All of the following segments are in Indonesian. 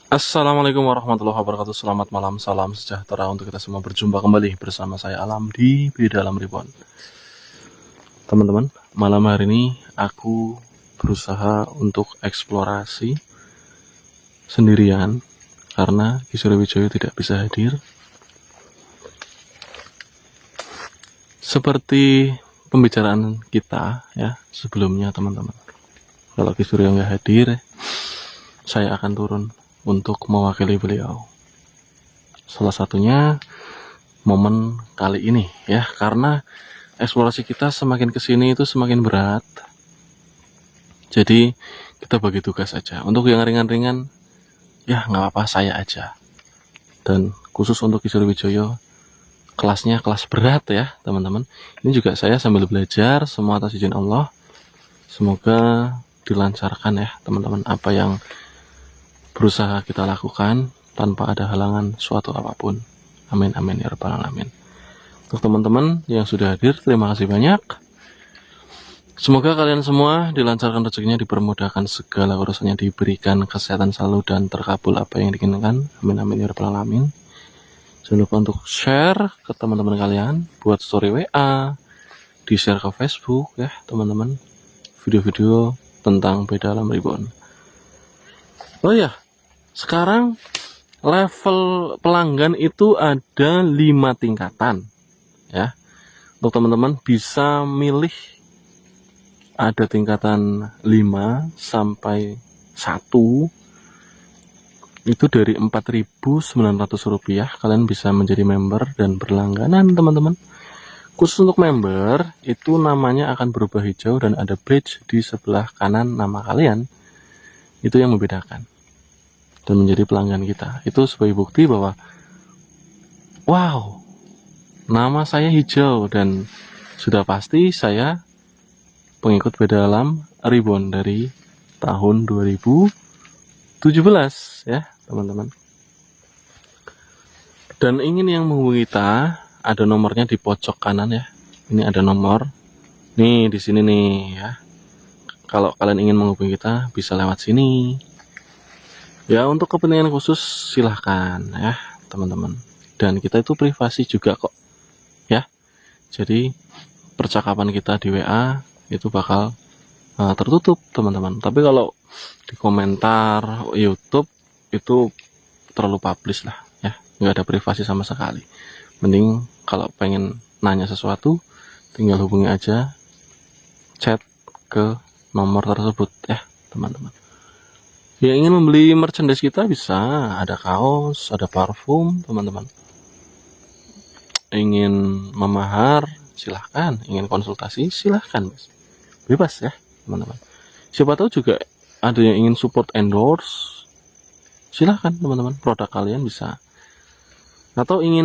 Assalamualaikum warahmatullahi wabarakatuh. Selamat malam, salam sejahtera untuk kita semua. Berjumpa kembali bersama saya Alam di Beda Alam Reborn. Teman-teman, malam hari ini aku berusaha untuk eksplorasi sendirian karena Ki Suryawijaya tidak bisa hadir. Seperti pembicaraan kita ya sebelumnya, teman-teman. Kalau Ki Surya nggak hadir, saya akan turun untuk mewakili beliau. Salah satunya momen kali ini ya, karena eksplorasi kita semakin kesini itu semakin berat. Jadi kita bagi tugas aja. Untuk yang ringan-ringan ya nggak apa-apa, saya aja. Dan khusus untuk Ki Suryawijaya, kelasnya kelas berat ya teman-teman. Ini juga saya sambil belajar, semua atas izin Allah. Semoga dilancarkan ya teman-teman, apa yang berusaha kita lakukan tanpa ada halangan suatu apapun. Amin amin ya rabbal alamin. Untuk teman-teman yang sudah hadir, terima kasih banyak. Semoga kalian semua dilancarkan rezekinya, dipermudahkan segala urusannya, diberikan kesehatan selalu dan terkabul apa yang diinginkan. Amin amin ya rabbal alamin. Jangan lupa untuk share ke teman-teman kalian, buat story WA, di share ke Facebook ya teman-teman, video-video tentang Beda Alam Reborn. Oh ya, sekarang level pelanggan itu ada 5 tingkatan ya. Untuk teman-teman bisa milih, ada tingkatan 5 sampai 1. Itu dari Rp4.900 kalian bisa menjadi member dan berlangganan teman-teman. Khusus untuk member itu namanya akan berubah hijau dan ada badge di sebelah kanan nama kalian. Itu yang membedakan dan menjadi pelanggan kita. Itu sebagai bukti bahwa wow, nama saya hijau dan sudah pasti saya pengikut Beda Alam Reborn dari tahun 2017 ya teman-teman. Dan ingin yang menghubungi kita, ada nomornya di pojok kanan ya. Ini ada nomor nih di sini nih ya. Kalau kalian ingin menghubungi kita bisa lewat sini ya. Untuk kepentingan khusus silahkan ya teman-teman. Dan kita itu privasi juga kok ya. Jadi percakapan kita di WA itu bakal tertutup teman-teman. Tapi kalau di komentar YouTube itu terlalu publish lah ya, nggak ada privasi sama sekali. Mending kalau pengen nanya sesuatu tinggal hubungi aja, chat ke nomor tersebut ya teman-teman. Yang ingin membeli merchandise kita bisa, ada kaos, ada parfum teman-teman. Ingin memahar silahkan, ingin konsultasi silahkan, bebas ya teman-teman. Siapa tahu juga ada yang ingin support endorse, silahkan teman-teman, produk kalian bisa. Atau ingin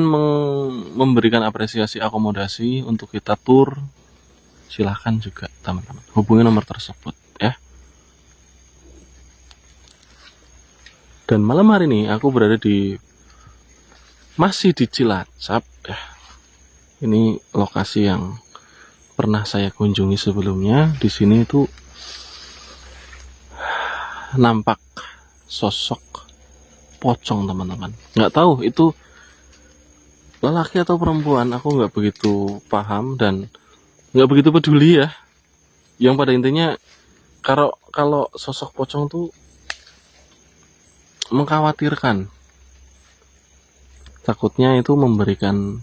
memberikan apresiasi akomodasi untuk kita tur, silahkan juga teman-teman, hubungi nomor tersebut ya. Dan malam hari ini aku berada masih di Cilacap ya. Ini lokasi yang pernah saya kunjungi sebelumnya. Di sini itu nampak sosok pocong teman-teman. Nggak tahu itu lelaki atau perempuan, aku nggak begitu paham dan nggak begitu peduli ya. Yang pada intinya kalau sosok pocong tuh mengkhawatirkan, takutnya itu memberikan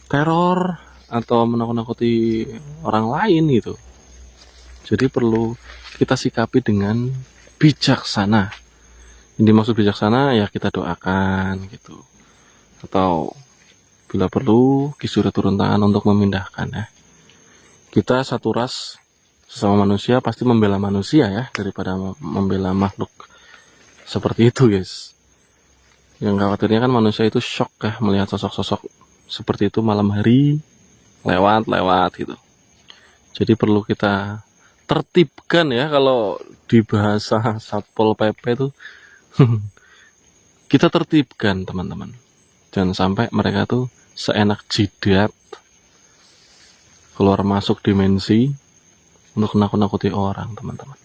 teror atau menakut-nakuti orang lain gitu. Jadi perlu kita sikapi dengan bijaksana. Ini maksud bijaksana ya kita doakan gitu. Atau bila perlu Ki Surya turun tangan untuk memindahkan ya. Kita satu ras sesama manusia pasti membela manusia ya, daripada membela makhluk seperti itu guys. Yang khawatirnya kan manusia itu shock ya melihat sosok-sosok seperti itu malam hari lewat gitu. Jadi perlu kita tertibkan ya, kalau di bahasa Satpol PP itu kita tertibkan teman-teman. Jangan sampai mereka tuh seenak jidat keluar masuk dimensi untuk nakut-nakuti orang teman-teman.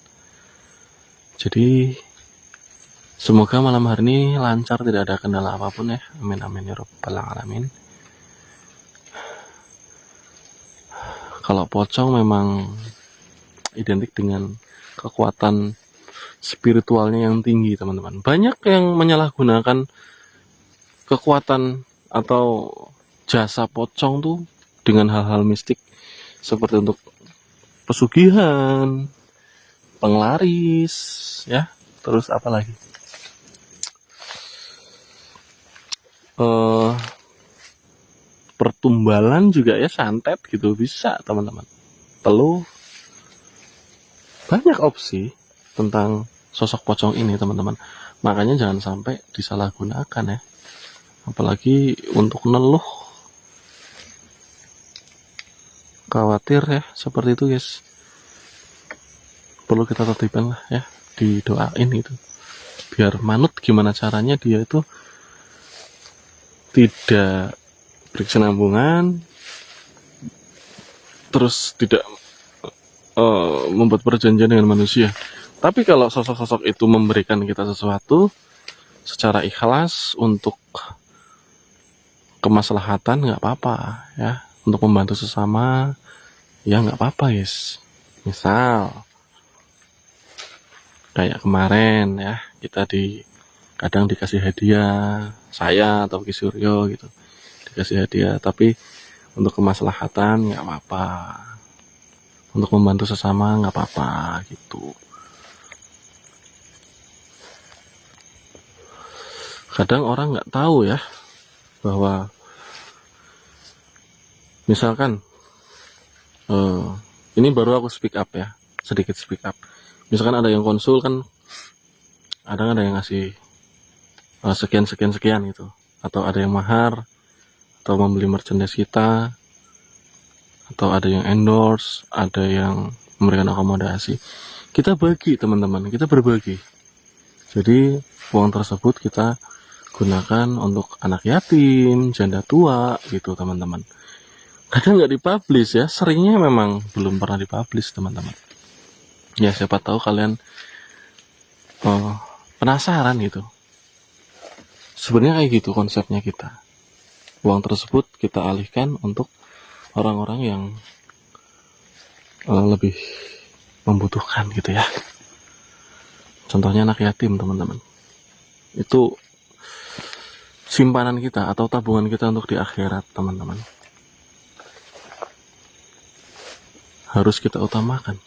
Jadi Semoga malam hari ini lancar, tidak ada kendala apapun ya. Amin amin ya rabbal alamin. Kalau pocong memang identik dengan kekuatan spiritualnya yang tinggi, teman-teman. Banyak yang menyalahgunakan kekuatan atau jasa pocong tuh dengan hal-hal mistik seperti untuk pesugihan, penglaris, ya. Terus apa lagi? Pertumbalan juga ya, santet gitu bisa, teman-teman. Perlu banyak opsi tentang sosok pocong ini, teman-teman. Makanya jangan sampai disalahgunakan ya. Apalagi untuk neluh. Khawatir ya, seperti itu guys. Perlu kita tertibkan lah ya, didoain itu. Biar manut gimana caranya dia itu tidak berkesinambungan, terus tidak membuat perjanjian dengan manusia. Tapi kalau sosok-sosok itu memberikan kita sesuatu secara ikhlas untuk kemaslahatan, nggak apa-apa ya. Untuk membantu sesama, ya nggak apa-apa guys. Misal kayak kemarin ya, kita kadang dikasih hadiah, saya atau Ki Suryo gitu, dikasih hadiah, tapi untuk kemaslahatan nggak apa-apa, untuk membantu sesama nggak apa-apa gitu. Kadang orang nggak tahu ya, bahwa misalkan ini baru aku speak up ya, sedikit speak up. Misalkan ada yang konsul kan, ada yang ngasih sekian gitu, atau ada yang mahar, atau membeli merchandise kita, atau ada yang endorse, ada yang memberikan akomodasi. Kita bagi, teman-teman, kita berbagi. Jadi uang tersebut kita gunakan untuk anak yatim, janda tua gitu, teman-teman. Kadang nggak dipublish ya, seringnya memang belum pernah dipublish, teman-teman. Ya siapa tahu kalian penasaran gitu. Sebenarnya kayak gitu konsepnya kita. Uang tersebut kita alihkan untuk orang-orang yang lebih membutuhkan gitu ya. Contohnya anak yatim, teman-teman. Itu simpanan kita atau tabungan kita untuk di akhirat, teman-teman. Harus kita utamakan.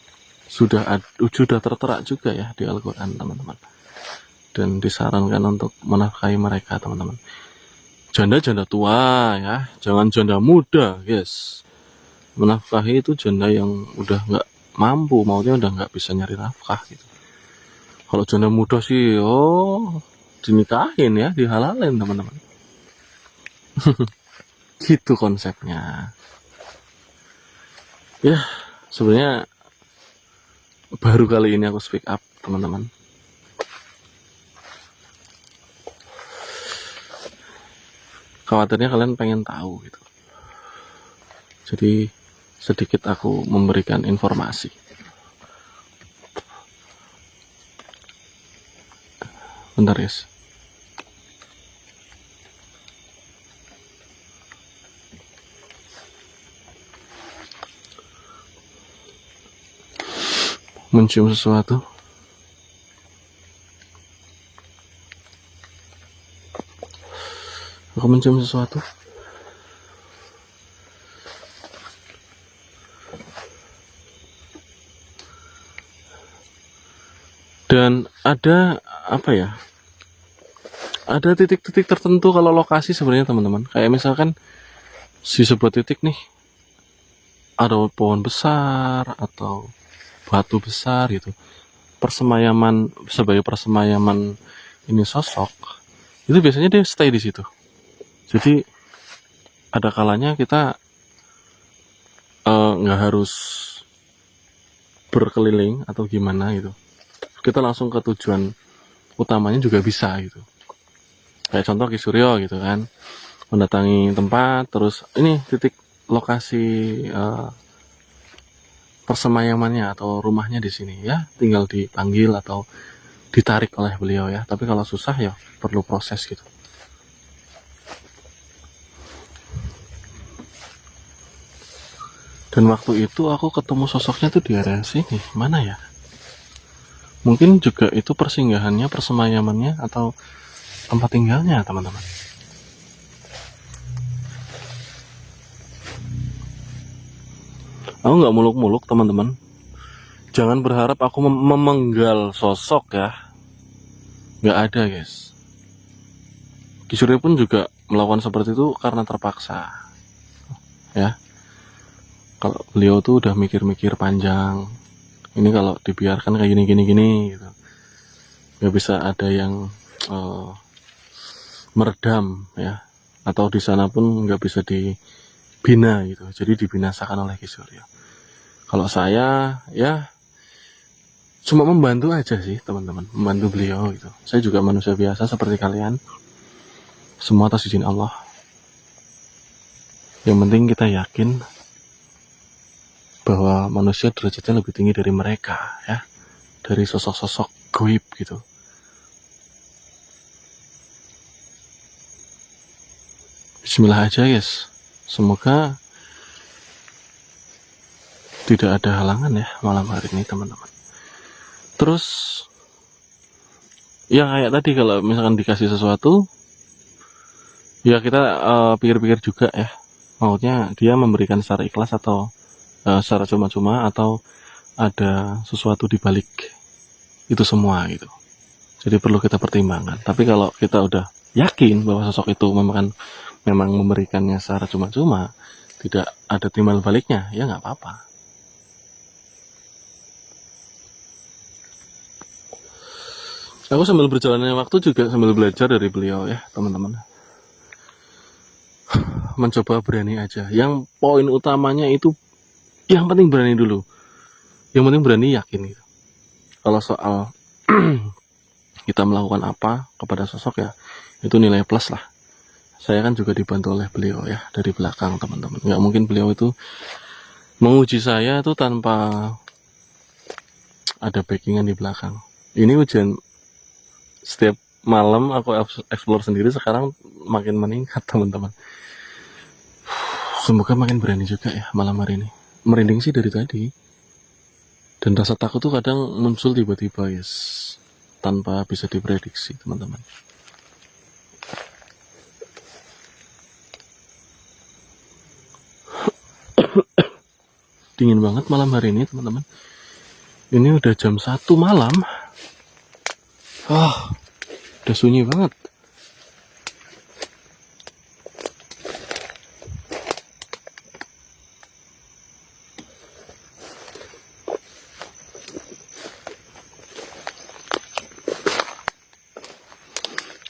Sudah tertera juga ya di Al-Quran, teman-teman. Dan disarankan untuk menafkahi mereka, teman-teman. Janda-janda tua ya, jangan janda muda, guys. Menafkahi itu janda yang udah nggak mampu, maunya udah nggak bisa nyari nafkah gitu. Kalau janda muda sih, dinikahin ya, dihalalin, teman-teman. Gitu konsepnya. Ya, sebenarnya baru kali ini aku speak up, teman-teman. Khawatirnya kalian pengen tahu gitu. Jadi sedikit aku memberikan informasi. Bentar guys. Mencium sesuatu. Aku mencium sesuatu. Dan ada apa ya? Ada titik-titik tertentu kalau lokasi sebenarnya, teman-teman. Kayak misalkan di sebuah titik nih ada pohon besar atau batu besar gitu. Sebagai persemayaman ini sosok, itu biasanya dia stay di situ. Jadi ada kalanya kita nggak harus berkeliling atau gimana gitu. Kita langsung ke tujuan utamanya juga bisa gitu. Kayak contoh Ki Suryo gitu kan, mendatangi tempat, terus ini titik lokasi persemayamannya atau rumahnya di sini ya, tinggal dipanggil atau ditarik oleh beliau ya. Tapi kalau susah ya perlu proses gitu. Dan waktu itu aku ketemu sosoknya tuh di area sini. Mana ya? Mungkin juga itu persinggahannya, persemayamannya, atau tempat tinggalnya teman-teman. Aku nggak muluk-muluk teman-teman. Jangan berharap aku memenggal sosok ya. Nggak ada guys. Ki Surya pun juga melakukan seperti itu karena terpaksa. Ya. Kalau beliau tuh udah mikir-mikir panjang. Ini kalau dibiarkan kayak gini gitu. Nggak bisa ada yang meredam ya. Atau di sana pun nggak bisa dibina gitu. Jadi dibinasakan oleh Ki Surya. Kalau saya ya cuma membantu aja sih teman-teman, membantu beliau gitu. Saya juga manusia biasa seperti kalian. Semua atas izin Allah. Yang penting kita yakin bahwa manusia derajatnya lebih tinggi dari mereka ya, dari sosok-sosok goib gitu. Bismillah aja guys. Semoga tidak ada halangan ya malam hari ini teman-teman. Terus ya kayak tadi kalau misalkan dikasih sesuatu ya kita pikir-pikir juga ya, maksudnya dia memberikan secara ikhlas atau secara cuma-cuma, atau ada sesuatu di balik itu semua gitu. Jadi perlu kita pertimbangkan. Tapi kalau kita udah yakin bahwa sosok itu memang memberikannya secara cuma-cuma, tidak ada timbal baliknya, ya nggak apa-apa. Aku sambil berjalannya waktu juga sambil belajar dari beliau ya teman-teman. Mencoba berani aja. Yang poin utamanya itu, yang penting berani dulu. Yang penting berani yakin gitu. Kalau soal kita melakukan apa kepada sosok ya, itu nilai plus lah. Saya kan juga dibantu oleh beliau ya dari belakang teman-teman. Nggak mungkin beliau itu menguji saya itu tanpa ada backingan di belakang. Ini ujian setiap malam aku explore sendiri, sekarang makin meningkat teman-teman. Semoga makin berani juga ya malam hari ini. Merinding sih dari tadi. Dan rasa takut tuh kadang muncul tiba-tiba guys, tanpa bisa diprediksi teman-teman. Dingin banget malam hari ini teman-teman. Ini udah jam 1 malam. Udah sunyi banget.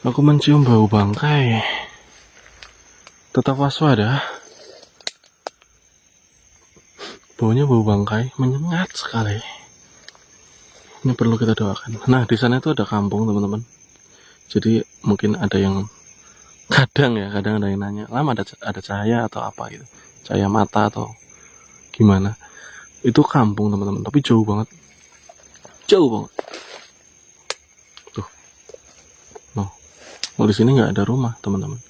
Aku mencium bau bangkai. Tetap waspada. Baunya bau bangkai, menyengat sekali. Ini perlu kita doakan. Nah, di sana itu ada kampung teman-teman. Jadi mungkin ada yang kadang ada yang nanya, lama ada cahaya atau apa gitu, cahaya mata atau gimana. Itu kampung teman-teman, tapi jauh banget. Tuh. Di sini nggak ada rumah teman-teman.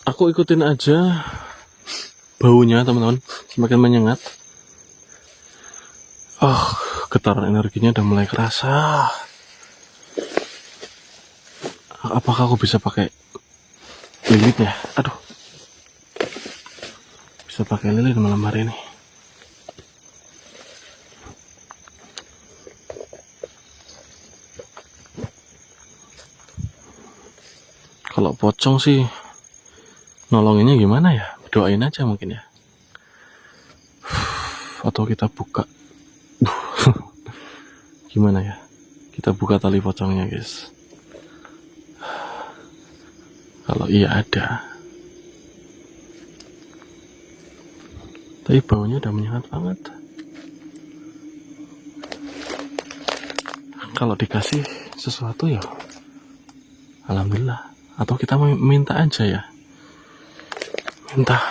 Aku ikutin aja baunya teman-teman, semakin menyengat. Getaran energinya udah mulai kerasa. Apakah aku bisa pakai lilin ya? Aduh, bisa pakai lilin malam hari ini. Kalau pocong sih nolonginnya gimana ya? Doain aja mungkin ya. Atau kita buka. Gimana ya? Kita buka tali pocongnya guys. Kalau iya ada. Tapi baunya udah menyengat banget. Kalau dikasih sesuatu ya alhamdulillah. Atau kita minta aja ya. Minta.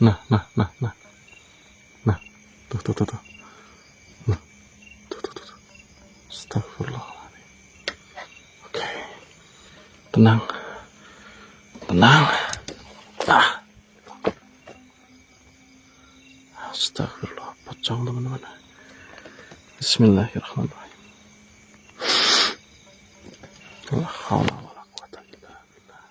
Nah. Nah. Tuh. Nah. Tuh. Astagfirullahaladzim. Oke. Tenang. Astagfirullah, pocong teman-teman. Bismillahirrahmanirrahim. La haula wala quwata illa billah.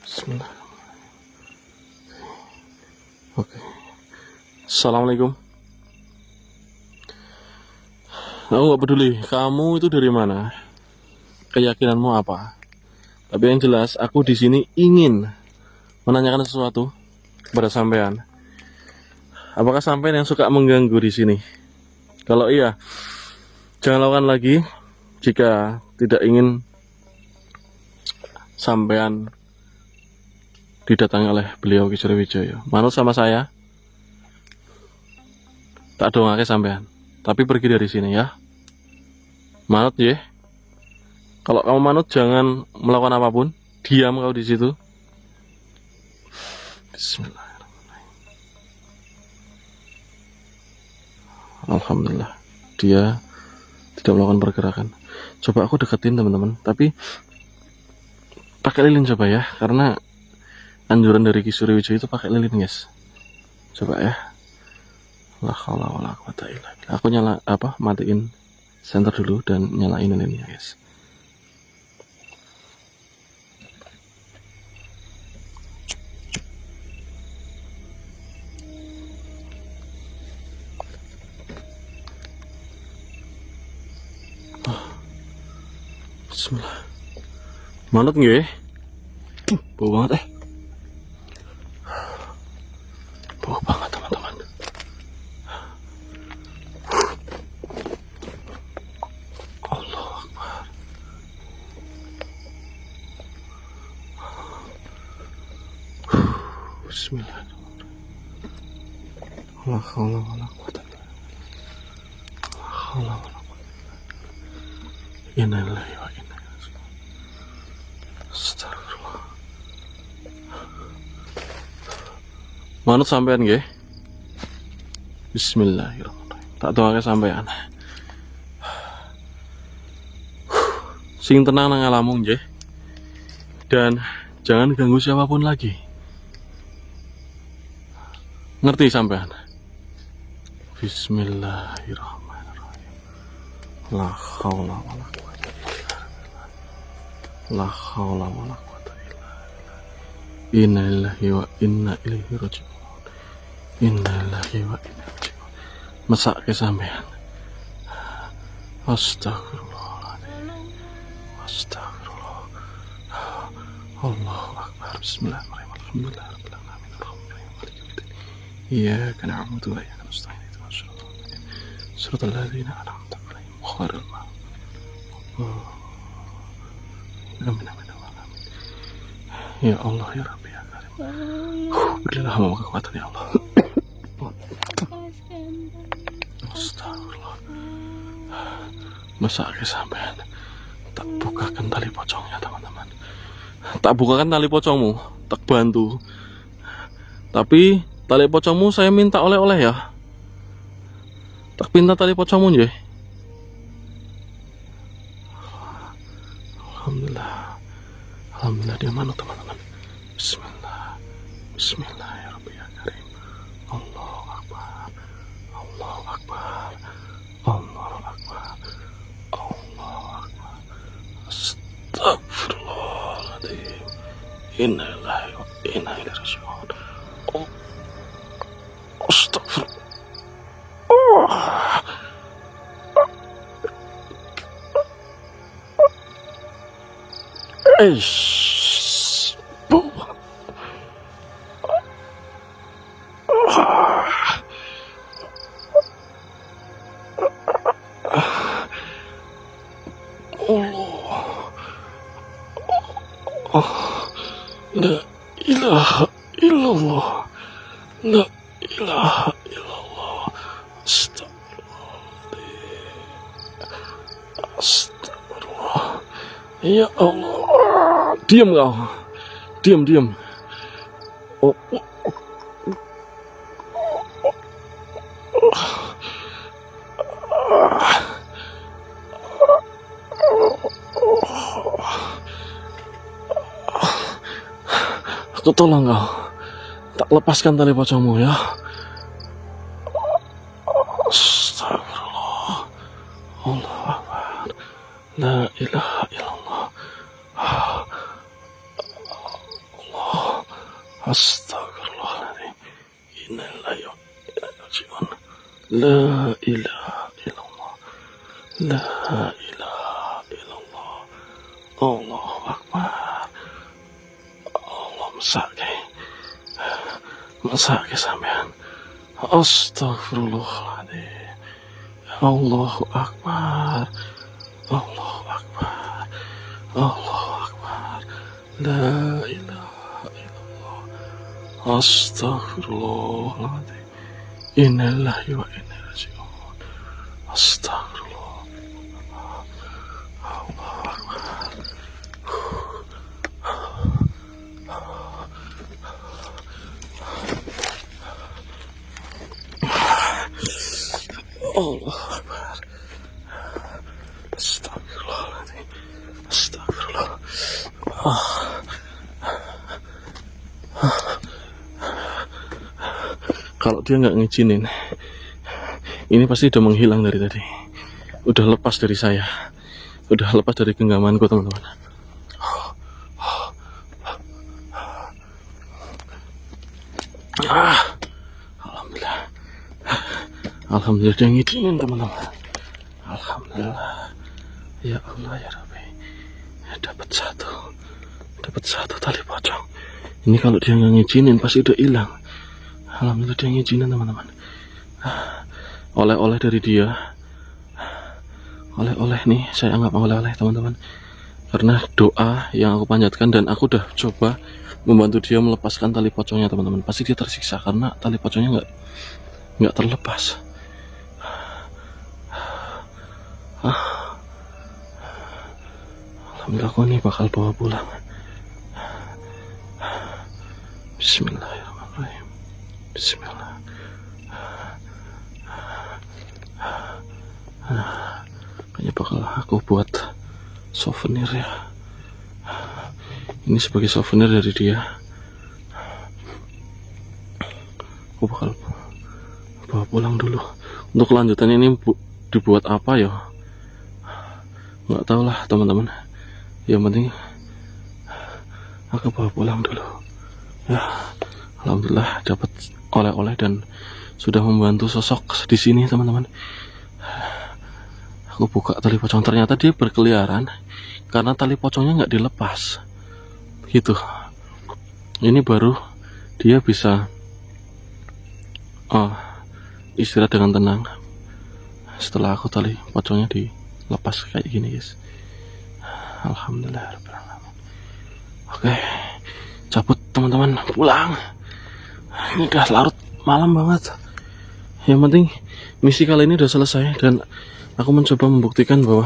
Bismillah. Oke. Assalamualaikum. Aku nggak peduli kamu itu dari mana, keyakinanmu apa. Tapi yang jelas aku di sini ingin menanyakan sesuatu kepada sampean. Apakah sampean yang suka mengganggu di sini? Kalau iya, jangan lakukan lagi. Jika tidak ingin sampean didatangi oleh beliau Ki Suryawijaya, manut sama saya. Tak dongake sampean, tapi pergi dari sini ya. Manut ya. Kalau kamu manut jangan melakukan apapun, diam kau di situ. Bismillahirrahmanirrahim. Alhamdulillah, dia tidak melakukan pergerakan. Coba aku deketin teman-teman, tapi pakai lilin coba ya, karena anjuran dari Ki Suryawijaya itu pakai lilin guys. Coba ya. La haula wala quwata illa billah. Aku matiin senter dulu dan nyalain lilinnya guys. Bismillah. Manut nggih? Bau banget Bau banget teman-teman. Allahu Akbar. Bismillahirrahmanirrahim. La haula wala quwata illa billah. La haula wala quwata illa billah. Inna lillahi wa inna ilaihi raji'un. Astagfirullah. Manut sampean nggih? Bismillahirrahmanirrahim. Tak doake sampean. Sing tenang nang alammu nggih. Dan jangan ganggu siapapun lagi. Ngerti sampean? Bismillahirrahmanirrahim. La haula wala quwata illa billah. La haula wala quwata illa billah. Inna lillahi wa inna ilaihi raji'un. Inna lillahi wa inna ilaihi raji'un. Masak ke sampean. Astagfirullahaladzim. Astagfirullah. Allahu Akbar. Bismillahirrahmanirrahim. Alhamdulillahirabbil alamin. Arrahmanirrahim. Maliki yaumiddin. Iyyaka na'budu wa iyyaka nasta'in. Ihdinas siratal ladzina an'amta 'alaihim ghairil maghdubi 'alaihim. Amin. Ya Allah ya Rabbi ya Karim. Berilah hamba kekuatan ya Allah. Astagfirullah. Masa sampean tak bukakan tali pocongnya teman-teman. Tak bukakan tali pocongmu, tak bantu. Tapi tali pocongmu saya minta oleh-oleh ya. Tak pinta tali pocongmu nggih. Alhamdulillah dia manut teman-teman. Bismillah ya Rabbi ya Karim. Allahu Akbar. Allahu Akbar. Allahu Akbar. Allahu Akbar. Astagfirullahaladzim. Inna lillahi wa inna ilaihi raji'un. Astagfirullah. Allah. Oh, la ilaha illallah. La ilaha illallah. Astagfirullah. Ya Allah. Diam kau. Diam. Oh. Aku tolong kau. Tak lepaskan tali pocongmu ya. Astagfirullah. Allah Akbar. La ilaha illallah. Allah. Astagfirullahaladzim. Innalillahi wa inna ilaihi raji'un. La ilaha illallah. La ilaha illallah. Allahu Akbar. Allah mesake sampean. Astagfirullahaladzim. Allahu Akbar. Allahu Akbar. Allahu Akbar. La ilaha illallah. Astagfirullahaladzim. Innalillahi wa inna ilaihi raji'un. Astagfirullah. Allahu Akbar. Allah Akbar. Astagfirullahaladzim. Astagfirullah. Kalau dia nggak ngizinin, ini pasti udah menghilang dari tadi. Udah lepas dari saya. Udah lepas dari genggamanku, teman-teman. Alhamdulillah. Alhamdulillah dia ngizinin, teman-teman. Alhamdulillah. Ya Allah ya Rabbi. Dapat satu tali pocong. Ini kalau dia nggak ngizinin pasti udah hilang. Alhamdulillah dia ngizinin, teman-teman. Oleh-oleh dari dia. Oleh-oleh nih, saya anggap oleh-oleh, teman-teman. Karena doa yang aku panjatkan dan aku udah coba membantu dia melepaskan tali pocongnya, teman-teman. Pasti dia tersiksa karena tali pocongnya nggak terlepas. Alhamdulillah aku ini bakal bawa pulang. Bismillahirrahmanirrahim. Bismillah. Kayaknya bakal aku buat souvenir ya. Ini sebagai souvenir dari dia. Aku bakal bawa pulang dulu. Untuk kelanjutannya ini dibuat apa ya? Nggak tahu lah, teman-teman. Yang penting aku bawa pulang dulu. Ya, alhamdulillah dapat oleh-oleh dan sudah membantu sosok di sini, teman-teman. Aku buka tali pocong, ternyata dia berkeliaran karena tali pocongnya nggak dilepas. Gitu. Ini baru dia bisa istirahat dengan tenang setelah aku tali pocongnya dilepas kayak gini, guys. Alhamdulillah. Oke, cabut teman-teman, pulang. Ini udah larut malam banget. Yang penting misi kali ini udah selesai dan aku mencoba membuktikan bahwa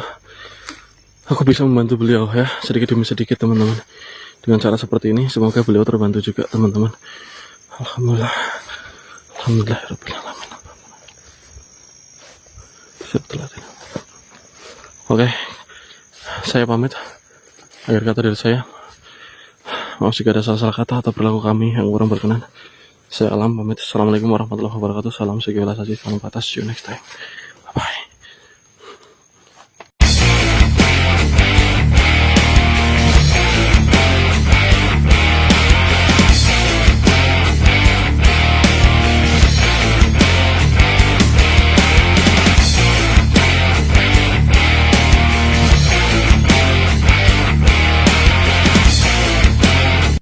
aku bisa membantu beliau ya, sedikit demi sedikit, teman-teman. Dengan cara seperti ini semoga beliau terbantu juga, teman-teman. Alhamdulillah. Alhamdulillahirabbil alamin. Oke, saya pamit. Akhir kata dari saya, maaf jika ada salah-salah kata atau perilaku kami yang kurang berkenan. Saya Alam pamit. Assalamualaikum warahmatullahi wabarakatuh. Salam civilisasi, salam batas. See you next time. Bye bye.